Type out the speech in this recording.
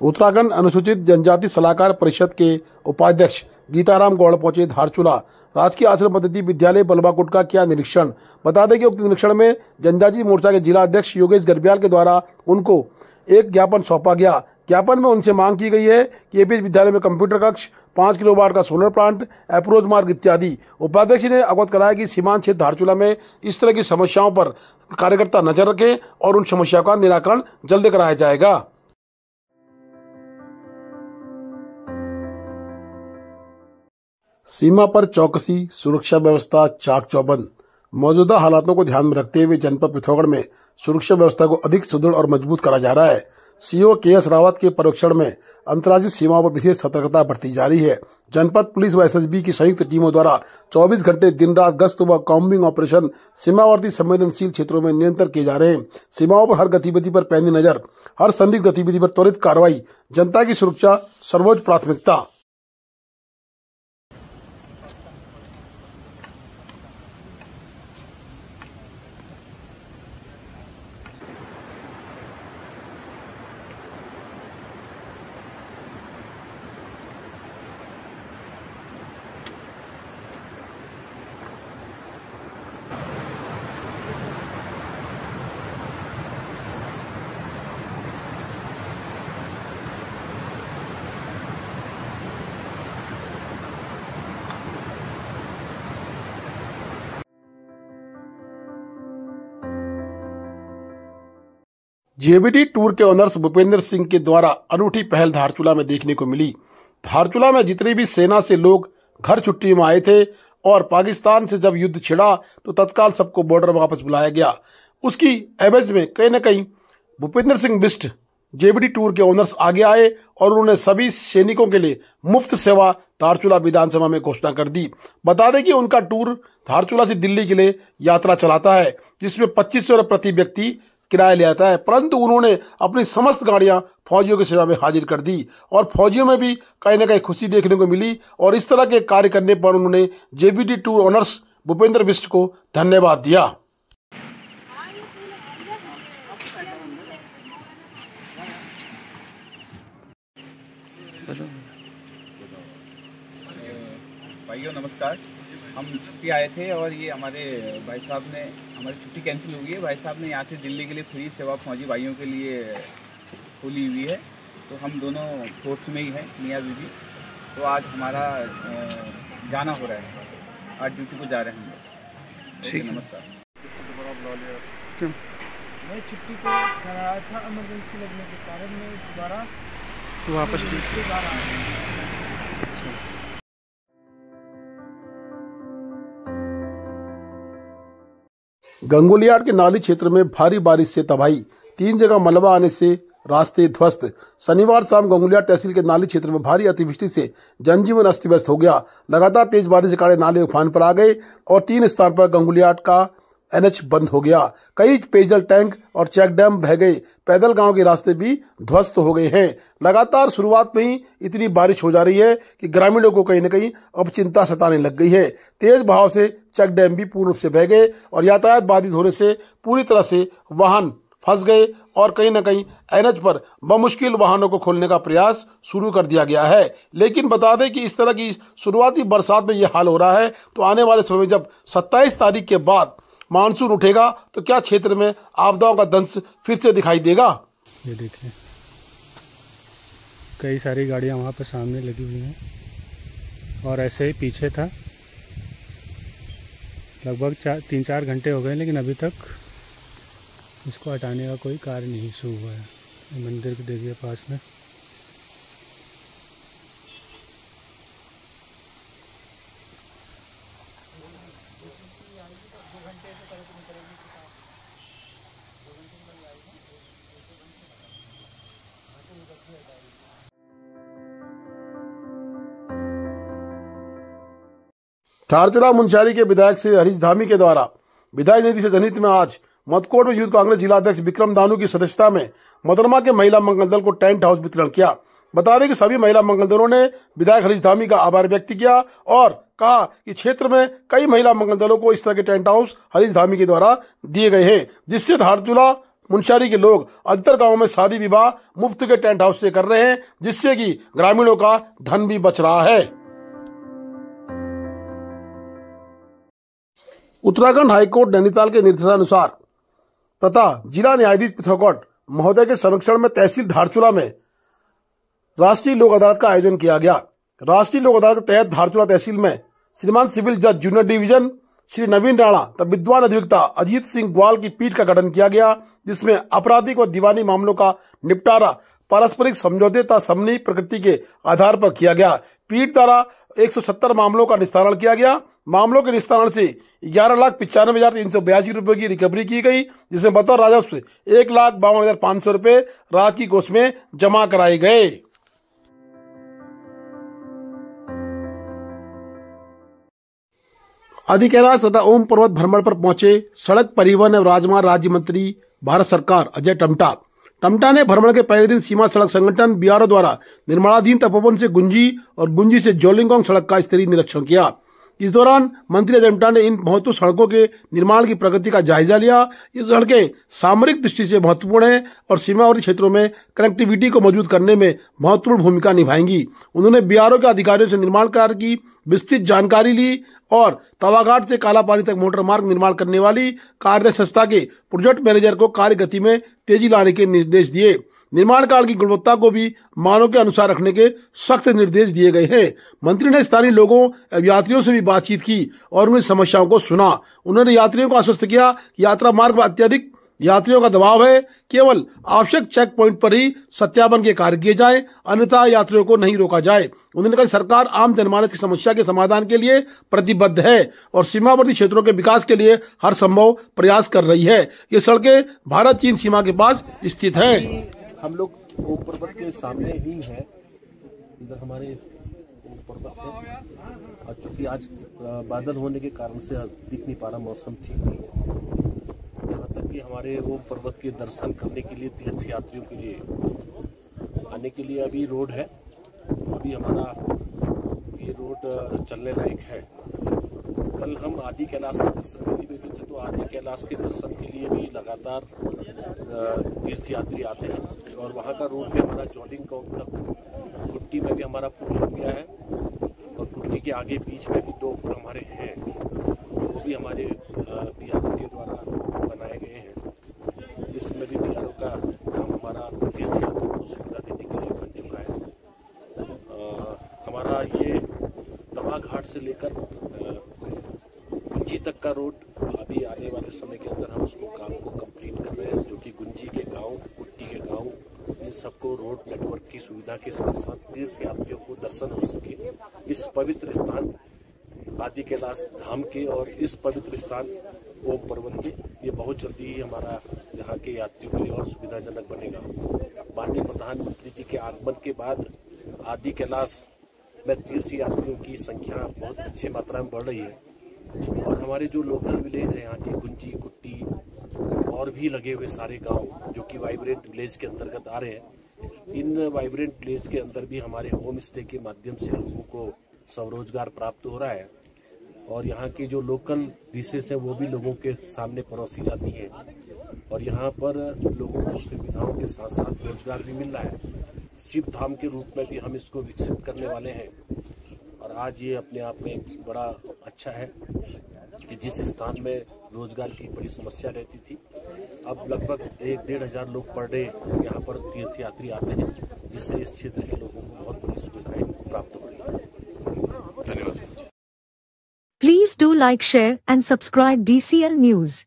उत्तराखंड अनुसूचित जनजाति सलाहकार परिषद के उपाध्यक्ष गीताराम गौड़ पहुंचे धारचूला राजकीय आश्रम पद्धति विद्यालय बलवाकुट का किया निरीक्षण। बता दें कि उक्त निरीक्षण में जनजाति मोर्चा के जिला अध्यक्ष योगेश गर्ब्याल के द्वारा उनको एक ज्ञापन सौंपा गया। ज्ञापन में उनसे मांग की गई है कि एपीएच विद्यालय में कंप्यूटर कक्ष, 5 किलोवाट का सोलर प्लांट, अप्रोच मार्ग इत्यादि। उपाध्यक्ष ने अवगत कराया कि सीमांत क्षेत्र धारचूला में इस तरह की समस्याओं पर कार्यकर्ता नजर रखें और उन समस्याओं का निराकरण जल्द कराया जाएगा। सीमा पर चौकसी, सुरक्षा व्यवस्था चाक चौबंद। मौजूदा हालातों को ध्यान में रखते हुए जनपद पिथौरागढ़ में सुरक्षा व्यवस्था को अधिक सुदृढ़ और मजबूत करा जा रहा है। CO KS. रावत के पर्यवेक्षण में अंतर्राज्यीय सीमाओं पर विशेष सतर्कता बरती जा रही है। जनपद पुलिस व एसएसबी की संयुक्त टीमों द्वारा 24 घंटे दिन रात गश्त व कॉम्बिंग ऑपरेशन सीमावर्ती संवेदनशील क्षेत्रों में निरंतर किए जा रहे हैं। सीमाओं पर हर गतिविधि पर पैनी नजर, हर संदिग्ध गतिविधि पर त्वरित कार्रवाई, जनता की सुरक्षा सर्वोच्च प्राथमिकता। जेबीटी टूर के ओनर्स भूपेंद्र सिंह के द्वारा अनूठी पहल धारचूला में देखने को मिली। धारचूला में जितने भी सेना से लोग घर छुट्टी में आए थे और पाकिस्तान से जब युद्ध छिड़ा तो तत्काल सबको बॉर्डर वापस बुलाया गया। उसकी एवज में कहीं न कहीं भूपेंद्र सिंह बिष्ट जेबीटी टूर के ओनर्स आगे आए और उन्होंने सभी सैनिकों के लिए मुफ्त सेवा धारचूला विधानसभा में घोषणा कर दी। बता दें कि उनका टूर धारचूला से दिल्ली के लिए यात्रा चलाता है, जिसमें 2500 प्रति व्यक्ति किराया ले आता है, परंतु उन्होंने अपनी समस्त गाड़ियां फौजियों की सेवा में हाजिर कर दी और फौजियों में भी कहीं न कहीं खुशी देखने को मिली और इस तरह के कार्य करने पर उन्होंने JBT tour owners Bhupendra Bisht को धन्यवाद दिया। भाइयों नमस्कार। हम छुट्टी आए थे और ये हमारे भाई साहब ने हमारी छुट्टी कैंसिल हो गई है। भाई साहब ने यहाँ से दिल्ली के लिए फ्री सेवा फौजी भाइयों के लिए खोली हुई है, तो हम दोनों फोर्स में ही हैं, मियाँ बीवी। तो आज हमारा जाना हो रहा है, आज ड्यूटी को जा रहे हैं हम लोग। ठीक, नमस्कार। मैं छुट्टी पे घर आया था, इमरजेंसी लगने के कारण मैं दोबारा वापस ड्यूटी बाहर आ गया। गंगोलियाट के नाली क्षेत्र में भारी बारिश से तबाही, 3 जगह मलबा आने से रास्ते ध्वस्त। शनिवार शाम गंगोलियाट तहसील के नाली क्षेत्र में भारी अतिवृष्टि से जनजीवन अस्त व्यस्त हो गया। लगातार तेज बारिश के कारण नाले उफान पर आ गए और 3 स्थान पर गंगोलियाट का एनएच बंद हो गया। कई पेयजल टैंक और चेक डैम बह गए। पैदल गांव के रास्ते भी ध्वस्त हो गए हैं। लगातार शुरुआत में ही इतनी बारिश हो जा रही है कि ग्रामीणों को कहीं न कहीं अब चिंता सताने लग गई है। तेज बहाव से चेक डैम भी पूर्ण रूप से बह गए और यातायात बाधित होने से पूरी तरह से वाहन फंस गए और कहीं न कहीं एनएच पर बमुश्किल वाहनों को खोलने का प्रयास शुरू कर दिया गया है। लेकिन बता दें कि इस तरह की शुरुआती बरसात में यह हाल हो रहा है, तो आने वाले समय में जब 27 तारीख के बाद मानसून उठेगा तो क्या क्षेत्र में आपदाओं का दंश फिर से दिखाई देगा। ये देखिए कई सारी गाड़ियां वहां पे सामने लगी हुई हैं और ऐसे ही पीछे था। लगभग 3-4 घंटे हो गए, लेकिन अभी तक इसको हटाने का कोई कार्य नहीं शुरू हुआ है। मंदिर के देखिए पास में धारचूला मुंशियारी के विधायक श्री हरीश धामी के द्वारा विधायक निधि से जनहित में आज मदकोट में यूथ कांग्रेस जिला अध्यक्ष विक्रम दानू की सदस्यता में मोहतरमा के महिला मंगल दल को टेंट हाउस वितरण किया। बता दें कि सभी महिला मंगल दलों ने विधायक हरीश धामी का आभार व्यक्त किया और कहा कि क्षेत्र में कई महिला मंगल दलों को इस तरह के टेंट हाउस हरीश धामी के द्वारा दिए गए हैं, जिससे धारचूला मुनस्यारी के लोग अधिकतर गांवों में शादी विवाह मुफ्त के टेंट हाउस से कर रहे हैं, जिससे कि ग्रामीणों का धन भी बच रहा है। उत्तराखंड हाईकोर्ट नैनीताल के निर्देशानुसार तथा जिला न्यायाधीश पिथौरागढ़ महोदय के संरक्षण में तहसील धारचूला में राष्ट्रीय लोक अदालत का आयोजन किया गया। राष्ट्रीय लोक अदालत के तहत धारचूला तहसील में श्रीमान सिविल जज जूनियर डिवीजन श्री नवीन राणा तथा विद्वान अधिवक्ता अजीत सिंह ग्वाल की पीठ का गठन किया गया, जिसमें आपराधिक व दीवानी मामलों का निपटारा पारस्परिक समझौते तथा समन्वय प्रकृति के आधार पर किया गया। पीठ द्वारा 170 मामलों का निस्तारण किया गया। मामलों के निस्तारण से 11,95,382 रुपए की रिकवरी की गई, जिसमें बतौर राजस्व 1,52,500 रुपए राज्य की कोष में जमा कराए गए। आदि कैलाश तथा ओम पर्वत भ्रमण पर पहुंचे सड़क परिवहन एवं राजमार्ग राज्य मंत्री भारत सरकार अजय टम्टा ने भ्रमण के पहले दिन सीमा सड़क संगठन बीआरओ द्वारा निर्माणाधीन तपोवन से गुंजी और गुंजी से जोलिंगोंग सड़क का स्तरीय निरीक्षण किया। इस दौरान मंत्री अजय टम्टा ने इन महत्वपूर्ण सड़कों के निर्माण की प्रगति का जायजा लिया। ये सड़कें सामरिक दृष्टि से महत्वपूर्ण है और सीमावर्ती क्षेत्रों में कनेक्टिविटी को मजबूत करने में महत्वपूर्ण भूमिका निभाएंगी। उन्होंने बीआरओ के अधिकारियों से निर्माण कार्य की विस्तृत जानकारी ली और तवाघाट से कालापानी तक मोटर मार्ग निर्माण करने वाली कार्यदल संस्था के प्रोजेक्ट मैनेजर को कार्य गति में तेजी लाने के निर्देश दिए। निर्माण कार्य की गुणवत्ता को भी मानकों के अनुसार रखने के सख्त निर्देश दिए गए हैं। मंत्री ने स्थानीय लोगों एवं यात्रियों से भी बातचीत की और उनकी समस्याओं को सुना। उन्होंने यात्रियों को आश्वस्त किया कि यात्रा मार्ग पर अत्यधिक यात्रियों का दबाव है, केवल आवश्यक चेक पॉइंट पर ही सत्यापन के कार्य किए जाए, अन्यथा यात्रियों को नहीं रोका जाए। उन्होंने कहा सरकार आम जनमानस की समस्या के समाधान के लिए प्रतिबद्ध है और सीमावर्ती क्षेत्रों के विकास के लिए हर संभव प्रयास कर रही है। ये सड़कें भारत चीन सीमा के पास स्थित हैं। हम लोग ओम पर्वत के सामने ही हैं। इधर हमारे ओम पर्वत है और चूंकि आज बादल होने के कारण से दिख नहीं पा रहा, मौसम ठीक नहीं है। यहाँ तक कि हमारे ओम पर्वत के दर्शन करने के लिए तीर्थ यात्रियों के लिए आने के लिए अभी रोड है। अभी हमारा ये रोड चलने लायक है। कल हम आदि कैलाश के दर्शन के लिए भी थे, तो आदि कैलाश के दर्शन के लिए भी लगातार तीर्थ यात्री आते हैं और वहाँ का रोड भी हमारा जोलिंगोंग तक कुट्टी में भी हमारा पुल बन गया है और कुट्टी के आगे बीच में भी 2 पुल हमारे हैं, वो भी हमारे बीआरओ के द्वारा बनाए गए हैं। इसमें भी बीआरओ का काम हमारा तीर्थ यात्रियों को सुविधा देने के लिए बन चुका है। हमारा ये तवाघाट से लेकर गुंजी तक का रोड अभी आने वाले समय के अंदर हम उसको काम को कंप्लीट कर रहे हैं, जो कि गुंजी के गांव, कुट्टी के गांव, इन सबको रोड नेटवर्क की सुविधा के साथ साथ तीर्थ यात्रियों को दर्शन हो सके। इस पवित्र स्थान आदि कैलाश धाम के और इस पवित्र स्थान ओम पर्वत के, ये बहुत जल्दी ही हमारा यहाँ के यात्रियों के लिए और सुविधाजनक बनेगा। माननीय प्रधानमंत्री जी के आगमन के बाद आदि कैलाश में तीर्थ यात्रियों की संख्या बहुत अच्छी मात्रा में बढ़ रही है और हमारे जो लोकल विलेज है यहाँ की गुंजी, कुट्टी और भी लगे हुए सारे गांव जो कि वाइब्रेंट विलेज के अंतर्गत आ रहे हैं, इन वाइब्रेंट विलेज के अंदर भी हमारे होम स्टे के माध्यम से लोगों को स्वरोजगार प्राप्त हो रहा है और यहाँ की जो लोकल डिशेस है वो भी लोगों के सामने परोसी जाती है और यहाँ पर लोगों को सुविधाओं के साथ साथ रोजगार भी मिल रहा है। शिव धाम के रूप में भी हम इसको विकसित करने वाले हैं और आज ये अपने आप में बड़ा अच्छा है कि जिस स्थान में रोजगार की बड़ी समस्या रहती थी, अब लगभग 1-1.5 लोग पर डे यहाँ पर तीर्थ यात्री आते हैं, जिससे इस क्षेत्र के लोगों को बहुत बड़ी सुविधाएं प्राप्त हो रही है। धन्यवाद। Please do like, share and subscribe DCL News.